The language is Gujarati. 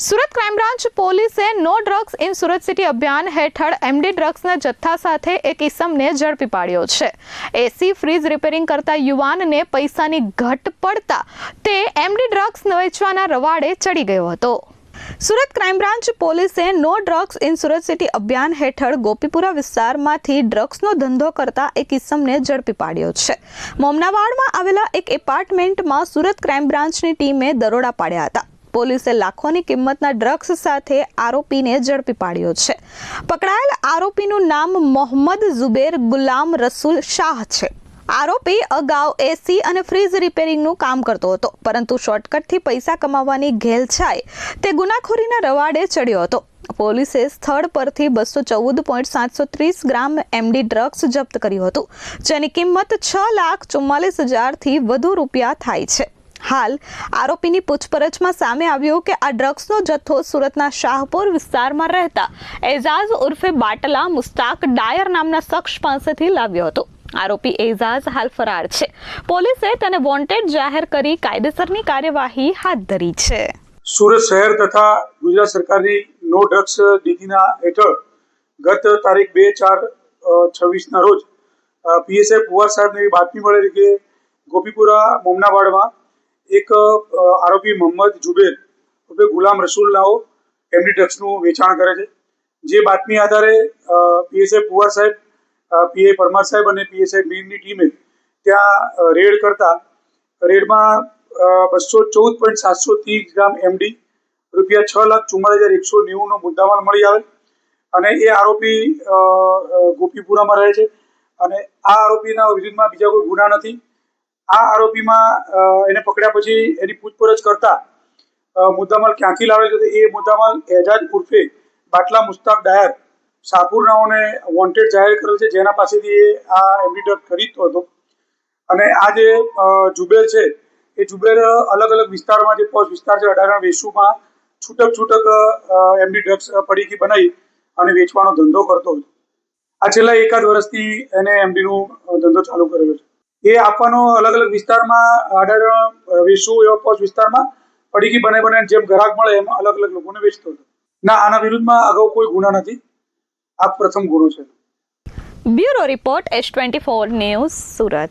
સુરત ક્રાઇમ બ્રાન્ચ પોલીસે નો ડ્રગ્સ ઇન સુરત સિટી અભિયાન હેઠળ એમડી ડ્રગ્સના જથ્થા સાથે એક ઇસમને ઝડપી પાડ્યો છે। એસી ફ્રીજ રિપેરિંગ કરતા યુવાનને પૈસાની ઘટ પડતા તે એમડી ડ્રગ્સ વેચવાના રવાડે ચડી ગયો હતો। સુરત ક્રાઇમ બ્રાન્ચ પોલીસે નો ડ્રગ્સ ઇન સુરત સિટી અભિયાન હેઠળ ગોપીપુરા વિસ્તારમાંથી ડ્રગ્સનો ધંધો કરતા એક ઇસમને ઝડપી પાડ્યો છે। મોમનાવાડમાં આવેલા એક એપાર્ટમેન્ટમાં સુરત ક્રાઇમ બ્રાન્ચની ટીમે દરોડા પાડ્યા હતા। પોલીસે લાખોની કિંમતના ડ્રગ્સ સાથે આરોપીને ઝડપી પાડ્યો છે। પકડાયેલ આરોપીનું નામ મોહમ્મદ ઝુબેર ગુલામ રસૂલ શાહ છે। આરોપી અગાઉ એસી અને ફ્રીજ રિપેરિંગનું કામ કરતો હતો, પરંતુ શોર્ટકટથી પૈસા કમાવાની ઘેલછાએ તે ગુનાખોરીના રવાડે ચડ્યો હતો। પોલીસે સ્થળ પરથી 214.730 ગ્રામ એમડી ડ્રગ્સ જપ્ત કર્યું હતું, જેની કિંમત 6,44,000થી વધુ રૂપિયા થાય છે। હાલ આરોપીની પૂછપરછમાં સામે આવ્યું કે આ ડ્રગ્સનો જથ્થો સુરતના શાહપુર વિસ્તારમાં રહેતા એઝાઝ ઉર્ફે બાટલા મુસ્તાક ડાયર નામના શખ્સ પાસેથી લાવ્યો હતો। આરોપી એઝાઝ હાલ ફરાર છે। પોલીસે તેને વોન્ટેડ જાહેર કરી કાયદેસરની કાર્યવાહી હાથ ધરી છે। સુરત શહેર તથા ગુજરાત સરકારની નો ડ્રગ્સ નીતિના હેઠળ ગત તારીખ 2/4/26ના રોજ પીએસઆઈ પુવાર સાહેબને એવી બાતમી મળેલી કે ગોપીપુરા મોમનાવાડમાં એક આરોપી મોહમ્મદ ઝુબેર ઉર્ફે ગુલામ રસૂલ નાઓ એમડી ડ્રગ્સનું વેચાણ કરે છે। જે બાતમી આધારે પીએસઆઈ પુવાર સાહેબ, પીઆઈ પરમાર સાહેબ અને પીએસઆઈ મીરની ટીમે ત્યાં રેડ કરતા રેડમાં 214.730 ગ્રામ એમડી રૂપિયા 6,44,190નો મુદ્દામાલ મળી આવે અને એ આરોપી ગોપીપુરામાં રહે છે અને આ આરોપીના વિરુદ્ધમાં બીજા કોઈ ગુના નથી। આ આરોપીમાં એને પકડ્યા પછી એની પૂછપરછ કરતા મુદ્દામાલ ક્યાંથી લાવે છે તો એ મુદ્દામાલ એજાજ ઉર્ફે બાટલા મુસ્તાક ડાયર શાહપુરનાઓને વોન્ટેડ જાહેર કરેલ છે, જેના પાસેથી એ આ એમડી ડ્રગ ખરીદતો હતો। અને આ જે ઝુબેર છે એ ઝુબેર અલગ અલગ વિસ્તારમાં, જે પોસ્ટ વિસ્તાર છે 18 વેસુમાં છૂટક એમડી ડ્રગ્સ પડીકી બનાવી અને વેચવાનો ધંધો કરતો હતો। આ છેલ્લા એકાદ વર્ષથી એને એમડીનો ધંધો ચાલુ કરેલો છે। એ આપવાનો અલગ અલગ વિસ્તારમાં 18 વેસુ એવા પોસ્ટ વિસ્તારમાં પડીકી બનાવી જેમ ગ્રાહક મળે એમ અલગ અલગ લોકોને વેચતો હતો। ના, આના વિરુદ્ધમાં અગાઉ કોઈ ગુના નથી, આ પ્રથમ ગુનો છે। Bureau report S24 news Surat.